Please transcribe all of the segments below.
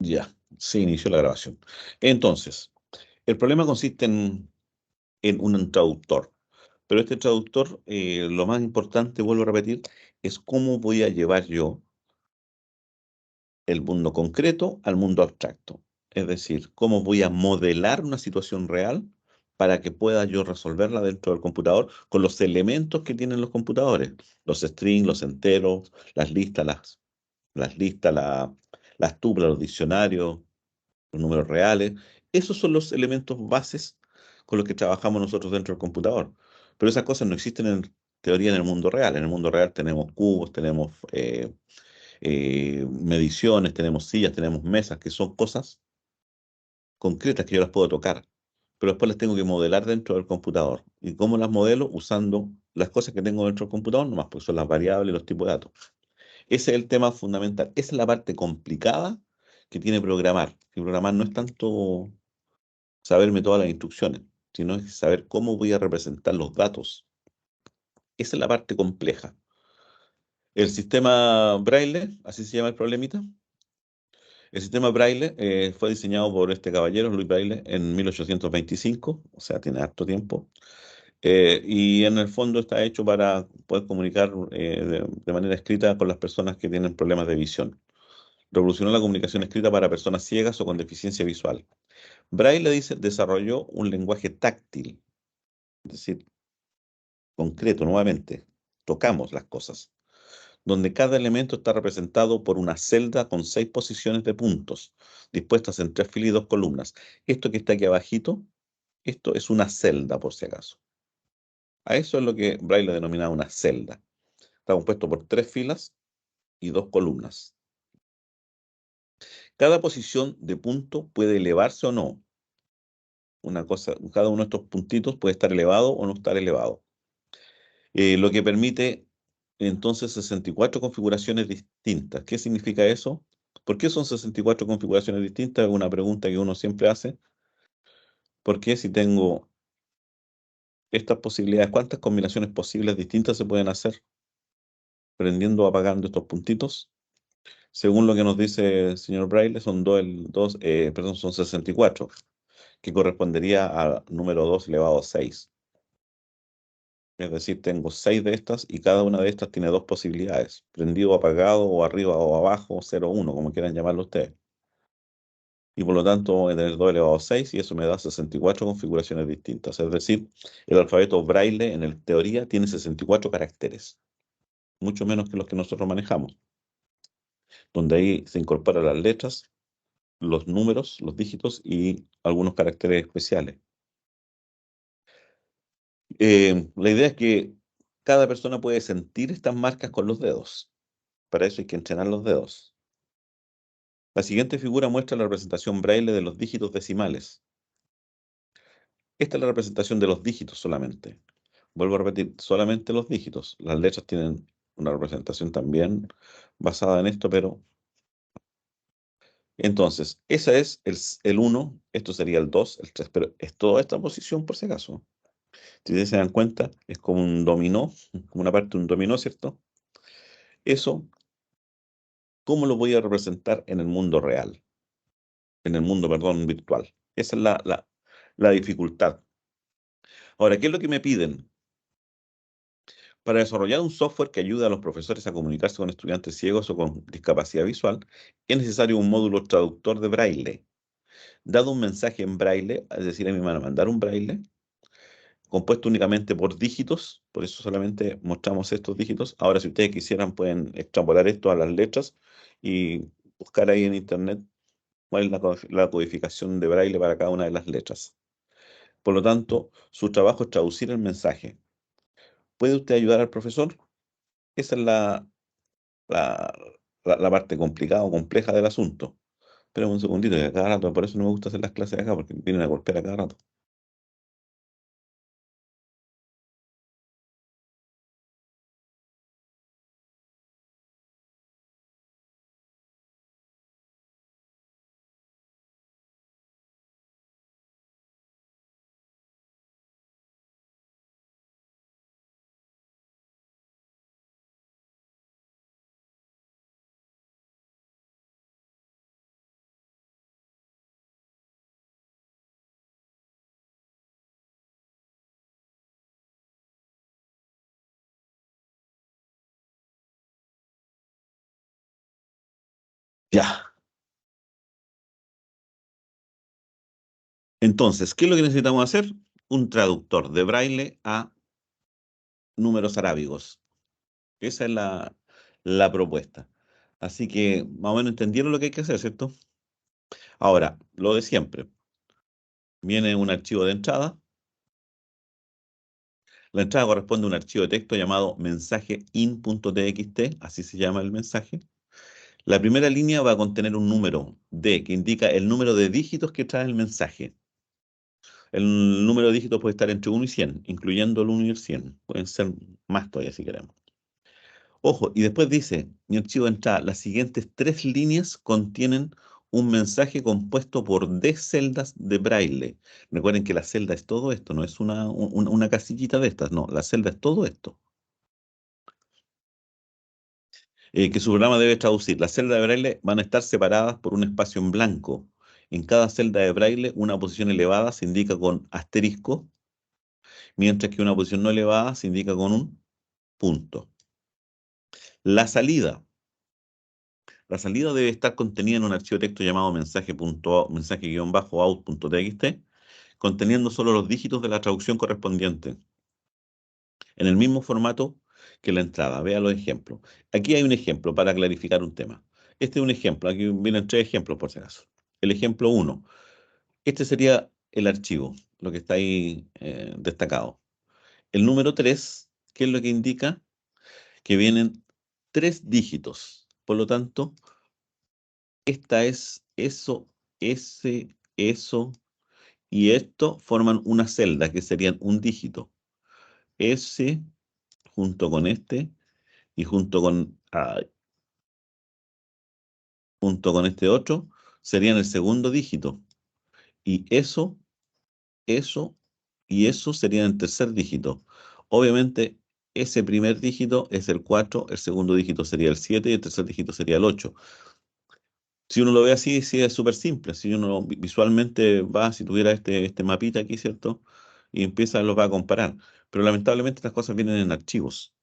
Ya, se inició la grabación. Entonces, el problema consiste en un traductor. Pero este traductor, lo más importante, vuelvo a repetir, es cómo voy a llevar yo el mundo concreto al mundo abstracto. Es decir, cómo voy a modelar una situación real para que pueda yo resolverla dentro del computador con los elementos que tienen los computadores. Los strings, los enteros, las listas, las tuplas, los diccionarios, los números reales. Esos son los elementos bases con los que trabajamos nosotros dentro del computador. Pero esas cosas no existen en teoría en el mundo real. En el mundo real tenemos cubos, tenemos mediciones, tenemos sillas, tenemos mesas, que son cosas concretas que yo las puedo tocar. Pero después las tengo que modelar dentro del computador. ¿Y cómo las modelo? Usando las cosas que tengo dentro del computador, nomás, porque son las variables y los tipos de datos. Ese es el tema fundamental. Esa es la parte complicada que tiene programar. Y programar no es tanto saberme todas las instrucciones, sino es saber cómo voy a representar los datos. Esa es la parte compleja. El sistema Braille, así se llama el problemita. El sistema Braille fue diseñado por este caballero, Louis Braille, en 1825, o sea, tiene harto tiempo. Y en el fondo está hecho para poder comunicar de manera escrita con las personas que tienen problemas de visión. Revolucionó la comunicación escrita para personas ciegas o con deficiencia visual. Braille desarrolló un lenguaje táctil, es decir, concreto, nuevamente. Tocamos las cosas, donde cada elemento está representado por una celda con 6 posiciones de puntos, dispuestas en 3 filas y 2 columnas. Esto que está aquí abajito, esto es una celda, por si acaso. A eso es lo que Braille denomina una celda. Está compuesto por 3 filas y 2 columnas. Cada posición de punto puede elevarse o no. Una cosa, cada uno de estos puntitos puede estar elevado o no estar elevado. Lo que permite entonces 64 configuraciones distintas. ¿Qué significa eso? ¿Por qué son 64 configuraciones distintas? Es una pregunta que uno siempre hace. Porque si tengo estas posibilidades, ¿cuántas combinaciones posibles distintas se pueden hacer prendiendo o apagando estos puntitos? Según lo que nos dice el señor Braille, son 64, que correspondería al número 2 elevado a 6. Es decir, tengo 6 de estas y cada una de estas tiene 2 posibilidades, prendido o apagado o arriba o abajo, 0 o 1, como quieran llamarlo ustedes. Y por lo tanto voy a tener 2 elevado a 6 y eso me da 64 configuraciones distintas. Es decir, el alfabeto Braille en teoría tiene 64 caracteres, mucho menos que los que nosotros manejamos, donde ahí se incorporan las letras, los números, los dígitos y algunos caracteres especiales. La idea es que cada persona puede sentir estas marcas con los dedos. Para eso hay que entrenar los dedos. La siguiente figura muestra la representación braille de los dígitos decimales. Esta es la representación de los dígitos solamente. Vuelvo a repetir, solamente los dígitos. Las letras tienen una representación también basada en esto, pero... Entonces, esa es el 1, esto sería el 2, el 3, pero es toda esta posición por si acaso. Si ustedes se dan cuenta, es como un dominó, como una parte de un dominó, ¿cierto? Eso, ¿cómo lo voy a representar en el mundo real? En el mundo, perdón, virtual. Esa es la dificultad. Ahora, ¿qué es lo que me piden? Para desarrollar un software que ayude a los profesores a comunicarse con estudiantes ciegos o con discapacidad visual, es necesario un módulo traductor de braille. Dado un mensaje en braille, es decir, a mí me van a mandar un braille, compuesto únicamente por dígitos, por eso solamente mostramos estos dígitos. Ahora, si ustedes quisieran, pueden extrapolar esto a las letras y buscar ahí en internet cuál es la codificación de braille para cada una de las letras. Por lo tanto, su trabajo es traducir el mensaje. ¿Puede usted ayudar al profesor? Esa es la, la parte complicada o compleja del asunto. Pero un segundito, que a cada rato, por eso no me gusta hacer las clases acá, porque vienen a golpear a cada rato. Ya. Entonces, ¿qué es lo que necesitamos hacer? Un traductor de braille a números arábigos. Esa es la propuesta. Así que más o menos entendieron lo que hay que hacer, ¿cierto? Ahora, lo de siempre. Viene un archivo de entrada. La entrada corresponde a un archivo de texto llamado mensaje in.txt, así se llama el mensaje. La primera línea va a contener un número D que indica el número de dígitos que trae el mensaje. El número de dígitos puede estar entre 1 y 100, incluyendo el 1 y el 100. Pueden ser más todavía si queremos. Ojo, y después dice, mi archivo de entrada, las siguientes 3 líneas contienen un mensaje compuesto por D celdas de braille. Recuerden que la celda es todo esto, no es una casillita de estas, no, la celda es todo esto. Que su programa debe traducir. Las celdas de braille van a estar separadas por un espacio en blanco. En cada celda de braille, una posición elevada se indica con asterisco, mientras que una posición no elevada se indica con un punto. La salida. La salida debe estar contenida en un archivo de texto llamado mensaje-out.txt, conteniendo solo los dígitos de la traducción correspondiente, en el mismo formato que la entrada. Vea los ejemplos. Aquí hay un ejemplo para clarificar un tema. Este es un ejemplo. Aquí vienen 3 ejemplos por si acaso. El ejemplo 1. Este sería el archivo, lo que está ahí destacado. El número 3, ¿qué es lo que indica? Que vienen 3 dígitos. Por lo tanto, esta es eso, ese, eso y esto forman una celda que serían un dígito. Ese junto con este y junto con este otro serían el segundo dígito. Y eso y eso serían el tercer dígito. Obviamente, ese primer dígito es el 4, el segundo dígito sería el 7 y el tercer dígito sería el 8. Si uno lo ve así, sí es súper simple. Si uno visualmente va, si tuviera este mapita aquí, ¿cierto? Y empieza, los va a comparar. Pero lamentablemente estas cosas vienen en archivos.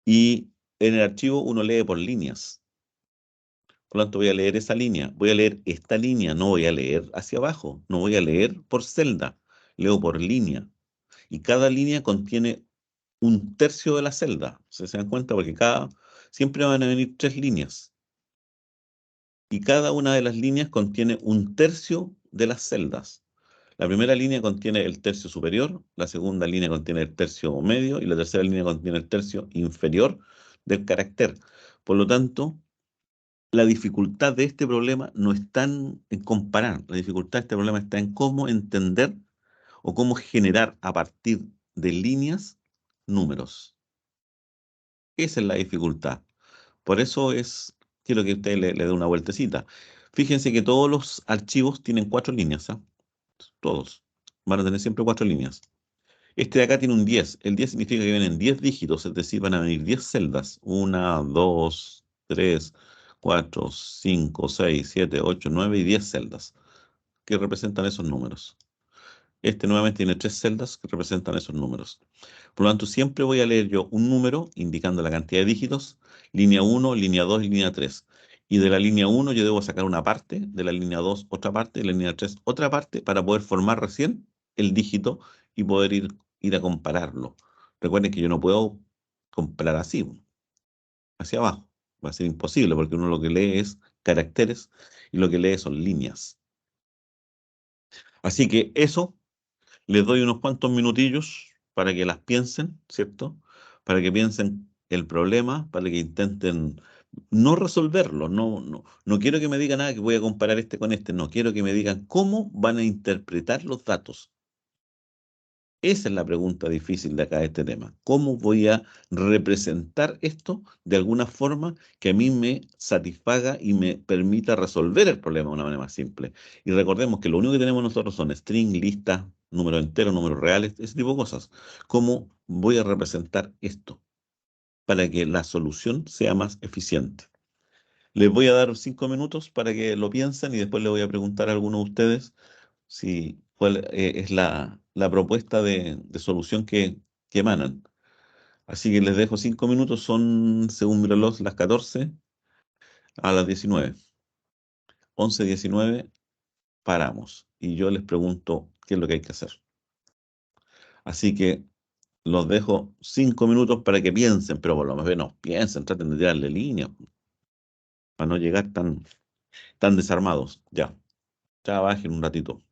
Y en el archivo uno lee por líneas. Por lo tanto, voy a leer esa línea. Voy a leer esta línea. No voy a leer hacia abajo. No voy a leer por celda. Leo por línea. Y cada línea contiene un tercio de la celda. ¿Se dan cuenta? Porque siempre van a venir 3 líneas. Y cada una de las líneas contiene un tercio de las celdas. La primera línea contiene el tercio superior, la segunda línea contiene el tercio medio y la tercera línea contiene el tercio inferior del carácter. Por lo tanto, la dificultad de este problema no está en comparar, la dificultad de este problema está en cómo entender o cómo generar a partir de líneas números. Esa es la dificultad. Por eso quiero que usted le dé una vueltecita. Fíjense que todos los archivos tienen 4 líneas, ¿ah? Todos. Van a tener siempre 4 líneas. Este de acá tiene un 10. El 10 significa que vienen 10 dígitos, es decir, van a venir 10 celdas. 1, 2, 3, 4, 5, 6, 7, 8, 9 y 10 celdas que representan esos números. Este nuevamente tiene 3 celdas que representan esos números. Por lo tanto, siempre voy a leer yo un número indicando la cantidad de dígitos, línea 1, línea 2 y línea 3. Y de la línea 1 yo debo sacar una parte, de la línea 2 otra parte, de la línea 3 otra parte, para poder formar recién el dígito y poder ir a compararlo. Recuerden que yo no puedo comparar así, hacia abajo. Va a ser imposible porque uno lo que lee es caracteres y lo que lee son líneas. Así que eso. Les doy unos cuantos minutillos para que las piensen, ¿cierto? Para que piensen el problema, para que intenten no resolverlo. No quiero que me digan nada que voy a comparar este con este. No quiero que me digan cómo van a interpretar los datos. Esa es la pregunta difícil de acá de este tema. ¿Cómo voy a representar esto de alguna forma que a mí me satisfaga y me permita resolver el problema de una manera más simple? Y recordemos que lo único que tenemos nosotros son string, listas, números enteros, números reales, ese tipo de cosas. ¿Cómo voy a representar esto para que la solución sea más eficiente? Les voy a dar 5 minutos para que lo piensen y después les voy a preguntar a algunos de ustedes cuál es la propuesta de solución que emanan. Así que les dejo 5 minutos, son, según mi reloj, las 14. A las 19, 11:19 paramos y yo les pregunto qué es lo que hay que hacer. Así que los dejo 5 minutos para que piensen, pero por lo menos piensen, traten de tirarle línea para no llegar tan desarmados. Ya, ya bajen un ratito.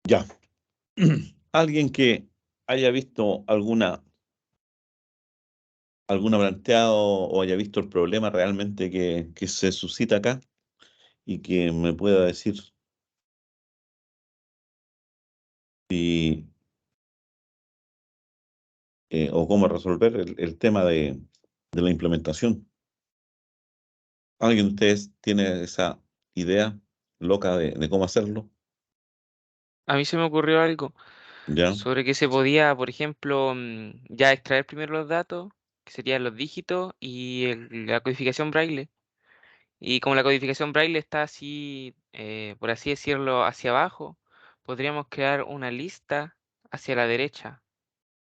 Ya. Alguien que haya visto alguna planteado o haya visto el problema realmente que se suscita acá y que me pueda decir si, o cómo resolver el tema de la implementación. ¿Alguien de ustedes tiene esa idea loca de cómo hacerlo? A mí se me ocurrió algo ¿Ya? sobre que se podía, por ejemplo, ya extraer primero los datos, que serían los dígitos y la codificación braille. Y como la codificación braille está así, por así decirlo, hacia abajo, podríamos crear una lista hacia la derecha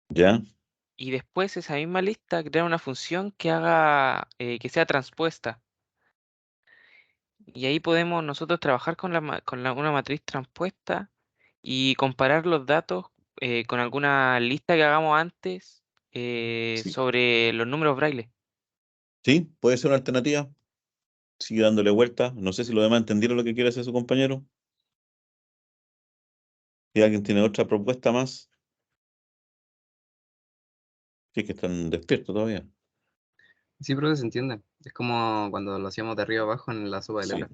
¿Ya? y después esa misma lista crear una función que haga, que sea transpuesta. Y ahí podemos nosotros trabajar con una matriz transpuesta y comparar los datos con alguna lista que hagamos antes Sí. sobre los números braille. Sí, puede ser una alternativa. Sigue dándole vuelta. No sé si los demás entendieron lo que quiere hacer su compañero. Si alguien tiene otra propuesta más, sí que están despiertos todavía. Sí, creo que se entiende. Es como cuando lo hacíamos de arriba abajo en la sopa de Sí. letras.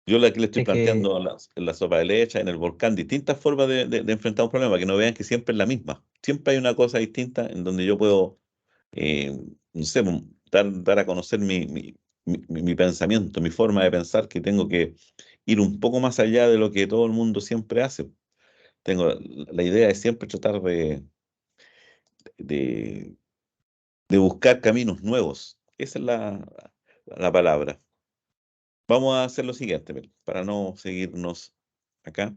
Yo la que le estoy Es que, planteando en la sopa de leche, en el volcán, distintas formas de enfrentar un problema, que no vean que siempre es la misma. Siempre hay una cosa distinta en donde yo puedo, no sé, dar a conocer mi pensamiento, mi forma de pensar, que tengo que ir un poco más allá de lo que todo el mundo siempre hace. La idea es siempre tratar de, de buscar caminos nuevos. Esa es la palabra. Vamos a hacer lo siguiente, para no seguirnos acá.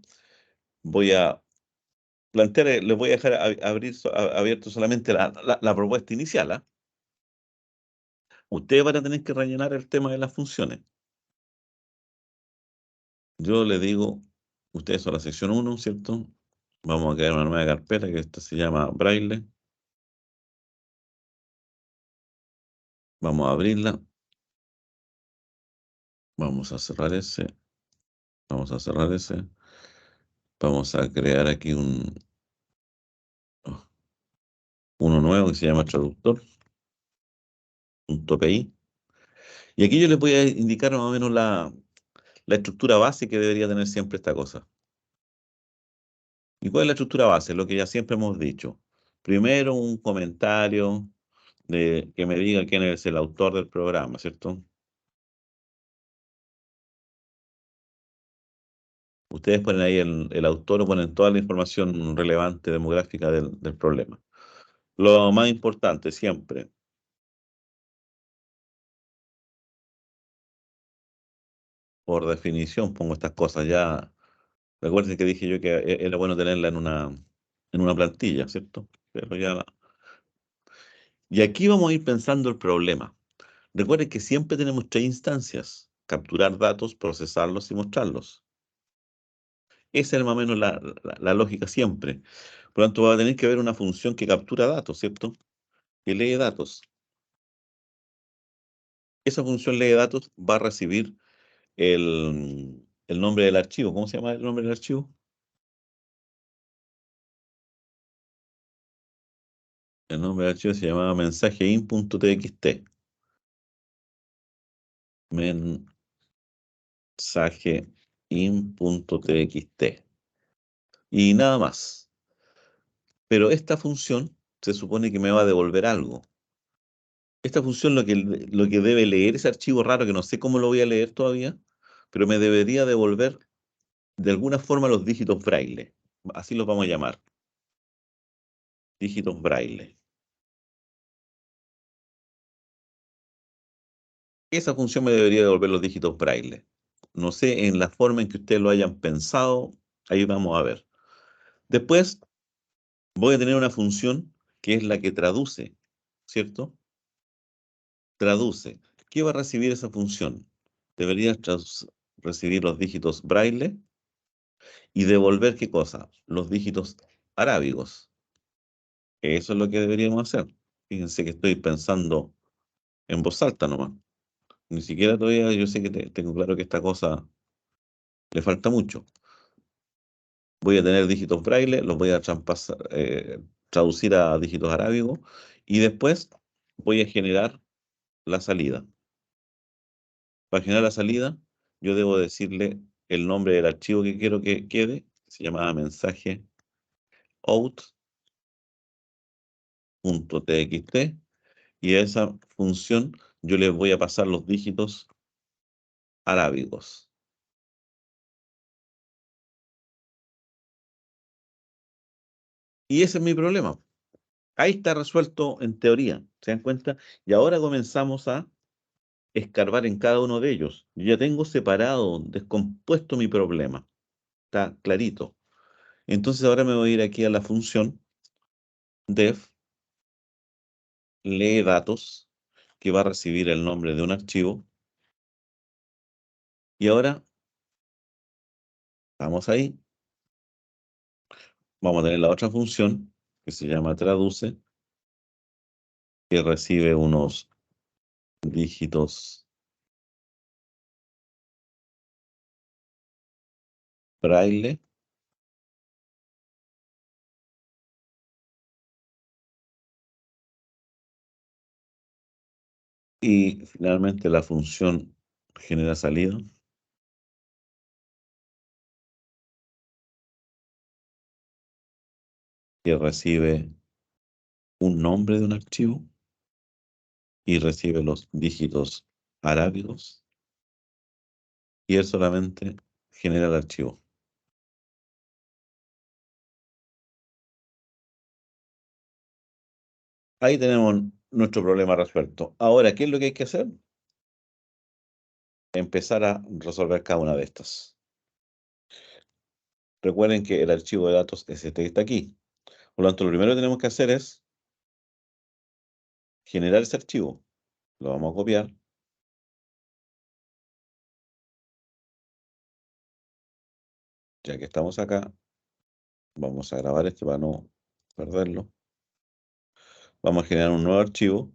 Voy a plantear, les voy a dejar abierto solamente la propuesta inicial, ¿ah? Ustedes van a tener que rellenar el tema de las funciones. Yo les digo, ustedes son la sección uno, ¿cierto? Vamos a crear una nueva carpeta que esta se llama Braille. Vamos a abrirla. Vamos a cerrar ese. Vamos a cerrar ese. Vamos a crear aquí uno nuevo que se llama traductor, un tope ahí. Y aquí yo les voy a indicar más o menos la estructura base que debería tener siempre esta cosa. ¿Y cuál es la estructura base? Lo que ya siempre hemos dicho. Primero, un comentario que me diga quién es el autor del programa, ¿cierto? Ustedes ponen ahí el autor o ponen toda la información relevante demográfica del problema. Lo más importante siempre, por definición, pongo estas cosas ya. Recuerden que dije yo que era bueno tenerla en una plantilla, ¿cierto? Pero ya. Y aquí vamos a ir pensando el problema. Recuerden que siempre tenemos tres instancias: capturar datos, procesarlos y mostrarlos. Esa es más o menos la lógica siempre. Por lo tanto, va a tener que haber una función que captura datos, ¿cierto? Que lee datos. Esa función lee datos va a recibir el nombre del archivo. ¿Cómo se llama el nombre del archivo? El nombre del archivo se llamaba mensajein.txt. Mensajein.txt. Y nada más. Pero esta función se supone que me va a devolver algo. Esta función lo que debe leer ese archivo raro, que no sé cómo lo voy a leer todavía, pero me debería devolver de alguna forma los dígitos braille. Así los vamos a llamar. Dígitos braille. Esa función me debería devolver los dígitos braille. No sé en la forma en que ustedes lo hayan pensado. Ahí vamos a ver. Después voy a tener una función que es la que traduce, ¿cierto? Traduce. ¿Qué va a recibir esa función? Debería recibir los dígitos braille y devolver ¿qué cosa? Los dígitos arábigos. Eso es lo que deberíamos hacer. Fíjense que estoy pensando en voz alta nomás. Ni siquiera todavía yo sé que tengo claro que esta cosa le falta mucho. Voy a tener dígitos braille, los voy a traducir a dígitos arábigos y después voy a generar la salida. Para generar la salida, yo debo decirle el nombre del archivo que quiero que quede, se llama mensaje out.txt, y a esa función yo le voy a pasar los dígitos arábigos. Y ese es mi problema. Ahí está resuelto en teoría, ¿se dan cuenta? Y ahora comenzamos a escarbar en cada uno de ellos. Yo ya tengo separado, descompuesto mi problema. Está clarito. Entonces ahora me voy a ir aquí a la función def lee datos, que va a recibir el nombre de un archivo. Y ahora vamos ahí. Vamos a tener la otra función que se llama traduce, que recibe unos dígitos braille. Y finalmente la función genera salida, que recibe un nombre de un archivo y recibe los dígitos arábigos, y él solamente genera el archivo. Ahí tenemos nuestro problema resuelto. Ahora, ¿qué es lo que hay que hacer? Empezar a resolver cada una de estas. Recuerden que el archivo de datos es este que está aquí. Por lo tanto, lo primero que tenemos que hacer es generar ese archivo. Lo vamos a copiar. Ya que estamos acá, vamos a grabar este para no perderlo. Vamos a generar un nuevo archivo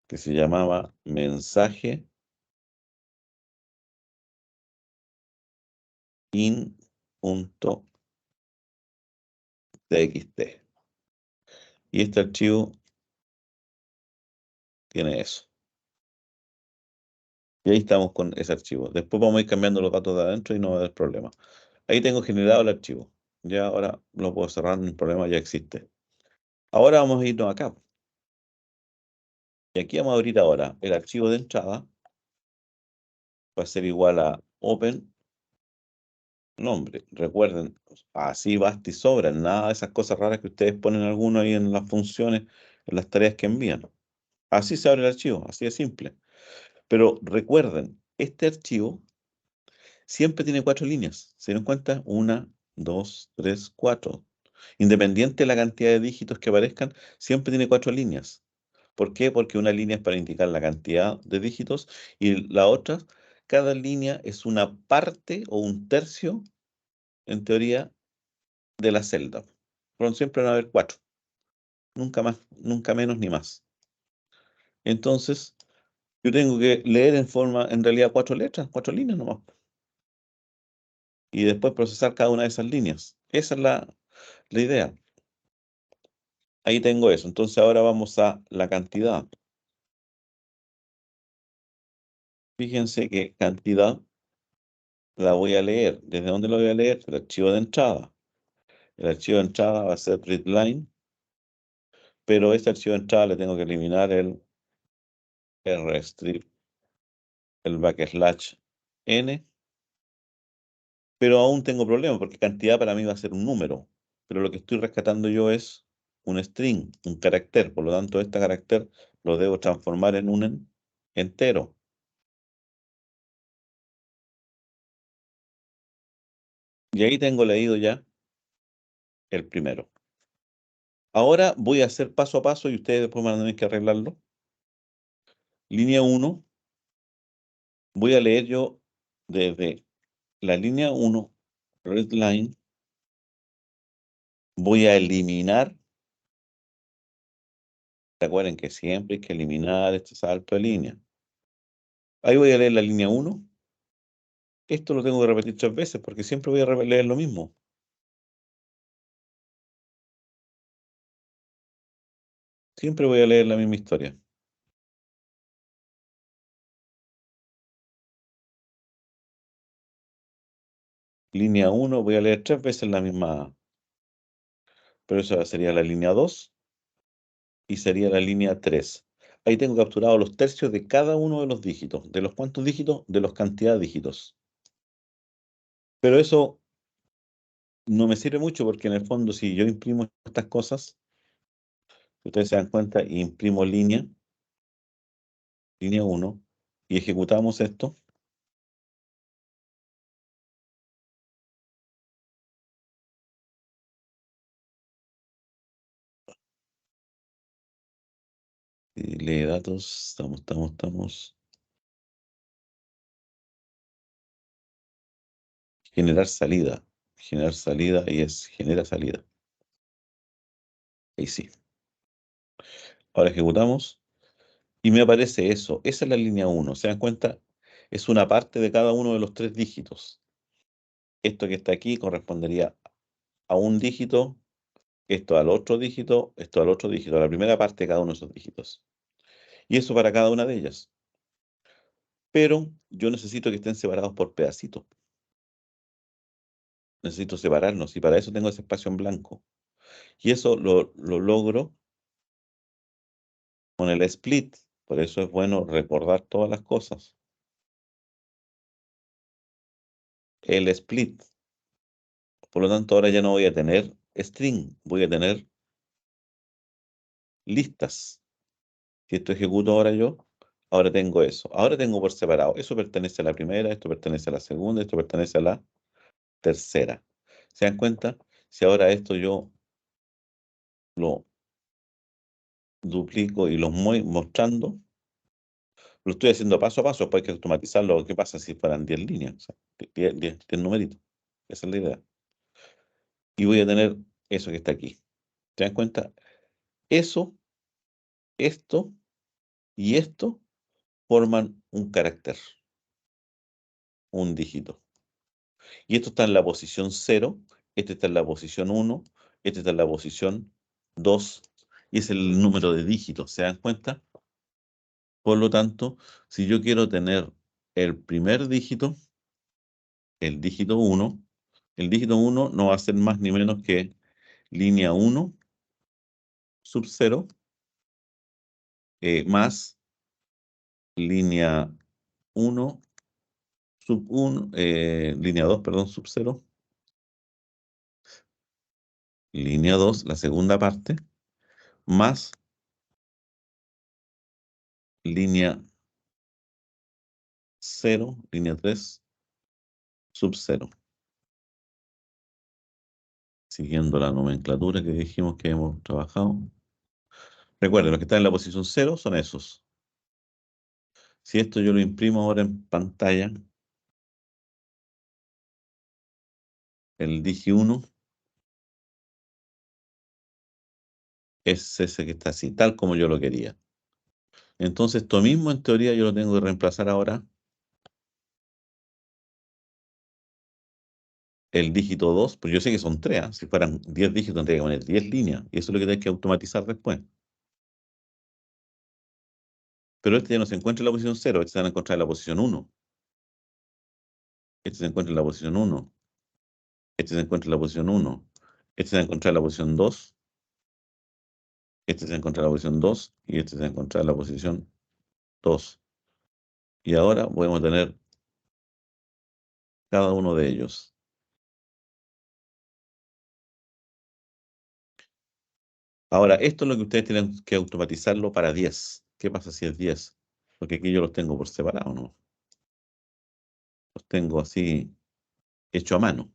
que se llamaba mensaje in.txt. Y este archivo tiene eso. Y ahí estamos con ese archivo. Después vamos a ir cambiando los datos de adentro y no va a haber problema. Ahí tengo generado el archivo. Ya ahora lo puedo cerrar, no hay problema, ya existe. Ahora vamos a irnos acá. Y aquí vamos a abrir ahora el archivo de entrada. Va a ser igual a open nombre. Recuerden, así basta y sobra. Nada de esas cosas raras que ustedes ponen alguno ahí en las funciones, en las tareas que envían. Así se abre el archivo, así de simple. Pero recuerden, este archivo siempre tiene 4 líneas. ¿Se dan cuenta? 1, 2, 3, 4. Independiente de la cantidad de dígitos que aparezcan, siempre tiene 4 líneas. ¿Por qué? Porque una línea es para indicar la cantidad de dígitos y la otra, cada línea es una parte o un tercio, en teoría, de la celda. Pero siempre van a haber 4. Nunca más, nunca menos ni más. Entonces, yo tengo que leer en realidad 4 letras, 4 líneas nomás. Y después procesar cada una de esas líneas. Esa es la idea. Ahí tengo eso. Entonces ahora vamos a la cantidad. Fíjense que cantidad la voy a leer. ¿Desde dónde lo voy a leer? El archivo de entrada. El archivo de entrada va a ser readline, pero este archivo de entrada le tengo que eliminar el rstrip, el backslash n, pero aún tengo problemas porque cantidad para mí va a ser un número, pero lo que estoy rescatando yo es un string, un carácter, por lo tanto este carácter lo debo transformar en un entero. Y ahí tengo leído ya el primero. Ahora voy a hacer paso a paso y ustedes después van a tener que arreglarlo. Línea 1, voy a leer yo desde la línea 1, readline, voy a eliminar. Recuerden que siempre hay que eliminar este salto de línea. Ahí voy a leer la línea 1. Esto lo tengo que repetir 3 veces porque siempre voy a leer lo mismo. Siempre voy a leer la misma historia. Línea 1 voy a leer 3 veces la misma A. Pero esa sería la línea 2 y sería la línea 3. Ahí tengo capturado los tercios de cada uno de los dígitos. ¿De los cuántos dígitos? De los cantidad de dígitos. Pero eso no me sirve mucho porque en el fondo si yo imprimo estas cosas, si ustedes se dan cuenta, imprimo línea 1, y ejecutamos esto, y lee datos, estamos. Generar salida, y es genera salida. Ahí sí. Ahora ejecutamos y me aparece eso. Esa es la línea 1. ¿Se dan cuenta? Es una parte de cada uno de los 3 dígitos. Esto que está aquí correspondería a un dígito, esto al otro dígito, esto al otro dígito, a la primera parte de cada uno de esos dígitos. Y eso para cada una de ellas. Pero yo necesito que estén separados por pedacitos. Necesito separarnos y para eso tengo ese espacio en blanco. Y eso lo logro con el split. Por eso es bueno recordar todas las cosas. El split. Por lo tanto, ahora ya no voy a tener string, voy a tener listas. Si esto ejecuto ahora yo, ahora tengo eso. Ahora tengo por separado. Eso pertenece a la primera, esto pertenece a la segunda, esto pertenece a la tercera. ¿Se dan cuenta? Si ahora esto yo lo duplico y lo voy mostrando, lo estoy haciendo paso a paso, después hay que automatizarlo. ¿Qué pasa si fueran 10 líneas? O sea, 10 numeritos. Esa es la idea. Y voy a tener eso que está aquí. ¿Se dan cuenta? Eso, esto y esto forman un carácter, un dígito. Y esto está en la posición 0, este está en la posición 1, este está en la posición 2, y es el número de dígitos. ¿Se dan cuenta? Por lo tanto, si yo quiero tener el primer dígito, el dígito 1, el dígito 1 no va a ser más ni menos que línea 1 sub 0 más línea 1 sub 1, línea 2, perdón, sub 0, línea 2, la segunda parte, más línea 0, línea 3, sub 0. Siguiendo la nomenclatura que dijimos que hemos trabajado. Recuerden, los que están en la posición 0 son esos. Si esto yo lo imprimo ahora en pantalla, el digi 1 es ese que está así, tal como yo lo quería. Entonces, esto mismo en teoría yo lo tengo que reemplazar ahora. El dígito 2, pues yo sé que son 3, ¿eh? Si fueran 10 dígitos tendría que poner 10 líneas, y eso es lo que hay que automatizar después. Pero este ya no se encuentra en la posición 0, este se va a encontrar en la posición 1. Este se encuentra en la posición 1. Este se encuentra en la posición 1. Este se va a encontrar en la posición 2. Este se encuentra en la posición 2 y este se encuentra en la posición 2. Y ahora podemos tener cada uno de ellos. Ahora, esto es lo que ustedes tienen que automatizarlo para 10. ¿Qué pasa si es 10? Porque aquí yo los tengo por separado, ¿no? Los tengo así hecho a mano.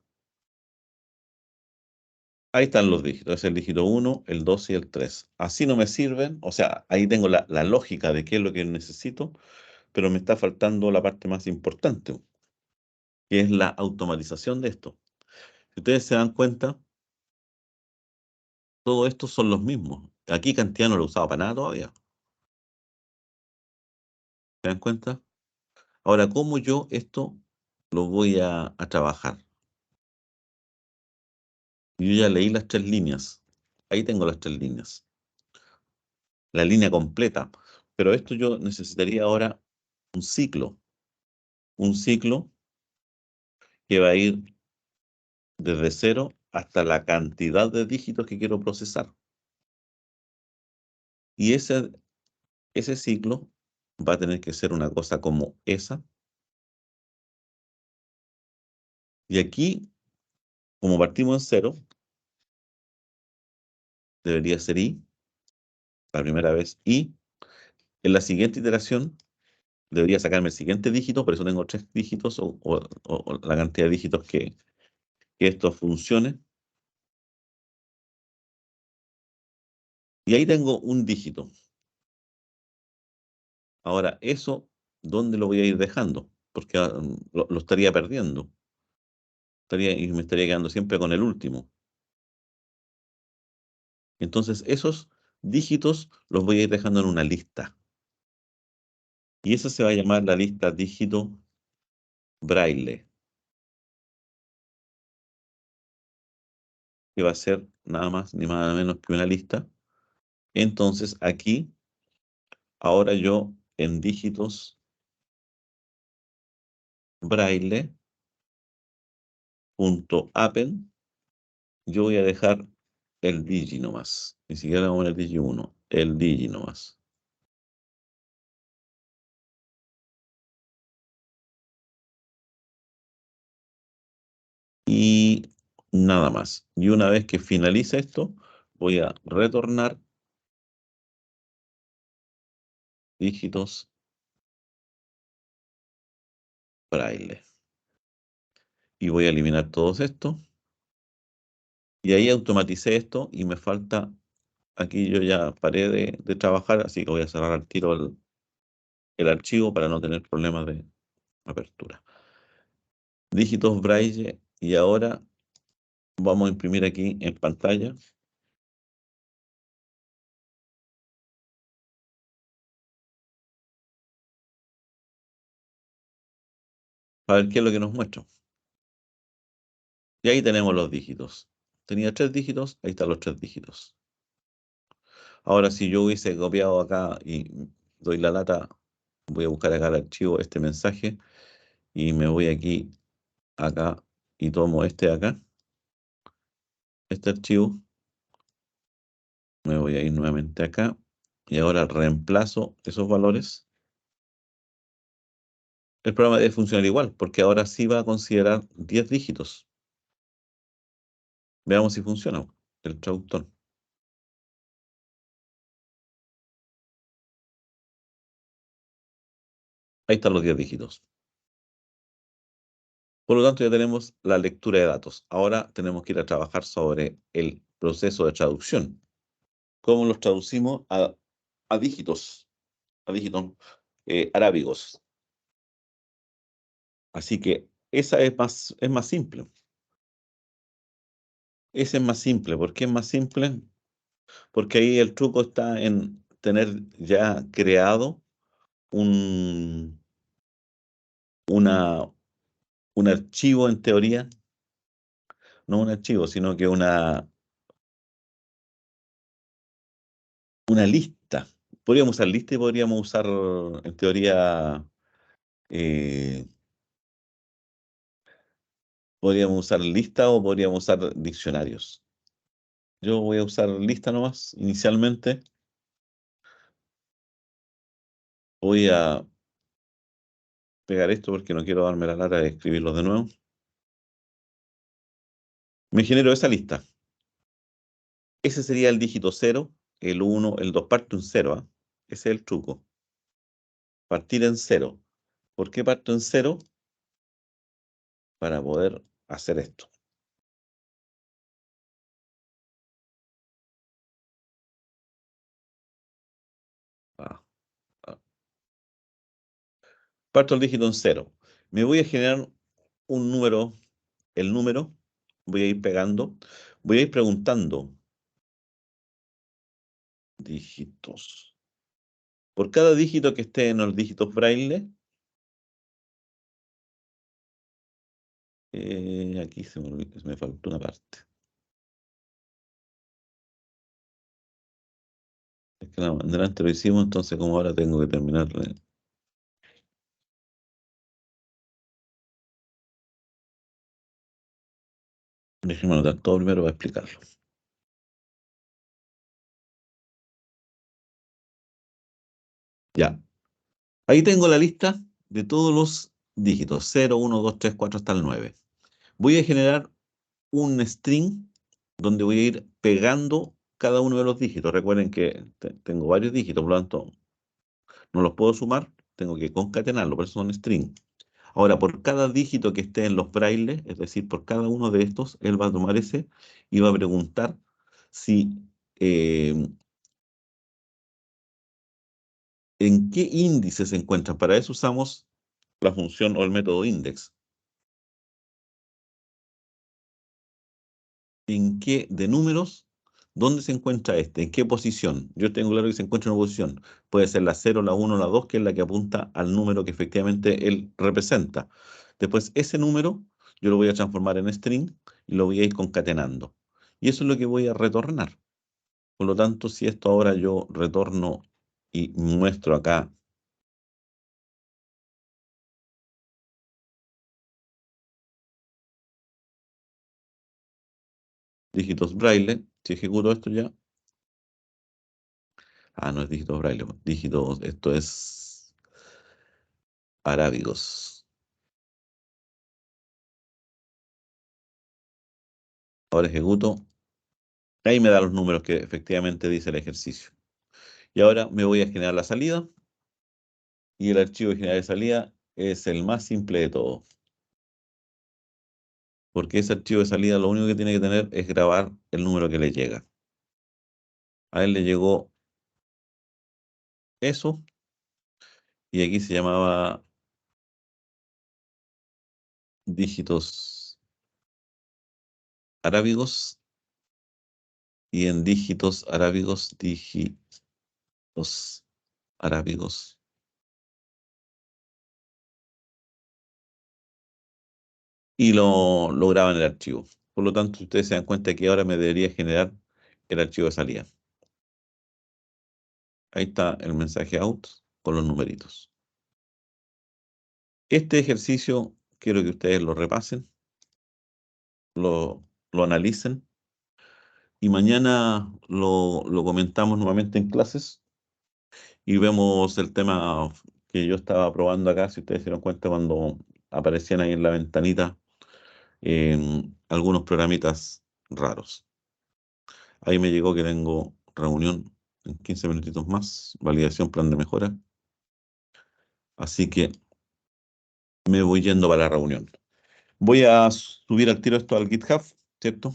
Ahí están los dígitos. Es el dígito 1, el 2 y el 3. Así no me sirven. O sea, ahí tengo la lógica de qué es lo que necesito, pero me está faltando la parte más importante, que es la automatización de esto. Si ustedes se dan cuenta, todos estos son los mismos. Aquí cantidad no lo he usado para nada todavía. ¿Se dan cuenta? Ahora, ¿cómo yo esto lo voy a trabajar? Yo ya leí las 3 líneas. Ahí tengo las 3 líneas. la línea completa. Pero esto yo necesitaría ahora un ciclo que va a ir desde 0 hasta la cantidad de dígitos que quiero procesar. Y ese ciclo va a tener que ser una cosa como esa. Y aquí, como partimos en 0, debería ser i, la primera vez i. En la siguiente iteración debería sacarme el siguiente dígito, por eso tengo 3 dígitos o la cantidad de dígitos que esto funcione. Y ahí tengo un dígito. Ahora, eso, ¿dónde lo voy a ir dejando? Porque lo estaría perdiendo. Y me estaría quedando siempre con el último. Entonces, esos dígitos los voy a ir dejando en una lista. Y esa se va a llamar la lista dígito braille, que va a ser nada más ni nada menos que una lista. Entonces, aquí, ahora yo en dígitos braille.append, yo voy a dejar el digi nomás. Ni siquiera vamos a poner el digi 1, el digi nomás. Y nada más. Y una vez que finalice esto, voy a retornar dígitos braille. Y voy a eliminar todos estos. Y ahí automaticé esto y me falta, aquí yo ya paré de trabajar, así que voy a cerrar al tiro el archivo para no tener problemas de apertura. Dígitos braille y ahora vamos a imprimir aquí en pantalla. A ver qué es lo que nos muestra. Y ahí tenemos los dígitos. Tenía 3 dígitos, ahí están los 3 dígitos. Ahora, si yo hubiese copiado acá y doy la lata, voy a buscar acá el archivo, este mensaje, y me voy aquí, acá, y tomo este de acá, este archivo, me voy a ir nuevamente acá, y ahora reemplazo esos valores. El programa debe funcionar igual, porque ahora sí va a considerar 10 dígitos. Veamos si funciona el traductor. Ahí están los 10 dígitos. Por lo tanto, ya tenemos la lectura de datos. Ahora tenemos que ir a trabajar sobre el proceso de traducción. ¿Cómo los traducimos a dígitos arábigos? Así que esa es más simple. Ese es más simple. ¿Por qué es más simple? Porque ahí el truco está en tener ya creado un, una, un archivo en teoría, no un archivo, sino que una lista. Podríamos usar lista y podríamos usar en teoría, eh, podríamos usar lista o podríamos usar diccionarios. Yo voy a usar lista nomás inicialmente. Voy a pegar esto porque no quiero darme la lata de escribirlos de nuevo. Me genero esa lista. Ese sería el dígito 0, el 1, el 2, parte un 0. ¿Ah? Ese es el truco. Partir en 0. ¿Por qué parto en 0? Para poder hacer esto. Ah, ah. Parto el dígito en 0. Me voy a generar un número, el número, voy a ir pegando, voy a ir preguntando dígitos. Por cada dígito que esté en los dígitos braille, aquí me faltó una parte. Es que delante lo hicimos, entonces como ahora tengo que terminar. Déjenme anotar todo primero para explicarlo. Ya. Ahí tengo la lista de todos los dígitos, 0, 1, 2, 3, 4 hasta el 9. Voy a generar un string donde voy a ir pegando cada uno de los dígitos. Recuerden que tengo varios dígitos, por lo tanto, no los puedo sumar, tengo que concatenarlo, por eso son string. Ahora, por cada dígito que esté en los brailles, es decir, por cada uno de estos, él va a tomar ese y va a preguntar si en qué índice se encuentran. Para eso usamos la función o el método index. ¿En qué de números? ¿Dónde se encuentra este? ¿En qué posición? Yo tengo claro que se encuentra en una posición. Puede ser la 0, la 1, la 2, que es la que apunta al número que efectivamente él representa. Después, ese número yo lo voy a transformar en string y lo voy a ir concatenando. Y eso es lo que voy a retornar. Por lo tanto, si esto ahora yo retorno y muestro acá dígitos braille, si ejecuto esto ya. Ah, no es dígitos braille, dígitos, esto es arábigos. Ahora ejecuto. Ahí me da los números que efectivamente dice el ejercicio. Y ahora me voy a generar la salida. Y el archivo de generar de salida es el más simple de todo. Porque ese archivo de salida lo único que tiene que tener es grabar el número que le llega. A él le llegó eso. Y aquí se llamaba dígitos arábigos. Y en dígitos arábigos, dígitos arábigos. Y lo graba en el archivo. Por lo tanto, ustedes se dan cuenta que ahora me debería generar el archivo de salida. Ahí está el mensaje out con los numeritos. Este ejercicio quiero que ustedes lo repasen, lo analicen y mañana lo comentamos nuevamente en clases y vemos el tema que yo estaba probando acá, si ustedes se dan cuenta cuando aparecían ahí en la ventanita algunos programitas raros. Ahí me llegó que tengo reunión en 15 minutitos más, validación, plan de mejora. Así que me voy yendo para la reunión. Voy a subir al tiro esto al GitHub, ¿cierto?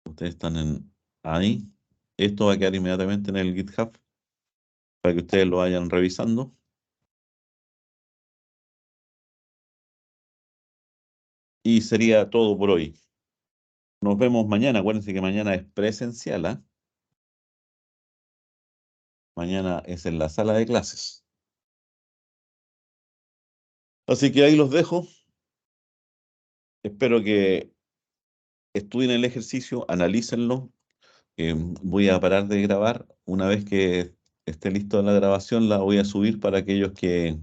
Ustedes están ahí. Esto va a quedar inmediatamente en el GitHub para que ustedes lo vayan revisando. Y sería todo por hoy. Nos vemos mañana. Acuérdense que mañana es presencial, ¿ah? Mañana es en la sala de clases. Así que ahí los dejo. Espero que estudien el ejercicio, analícenlo. Voy a parar de grabar. Una vez que esté listo la grabación, la voy a subir para aquellos que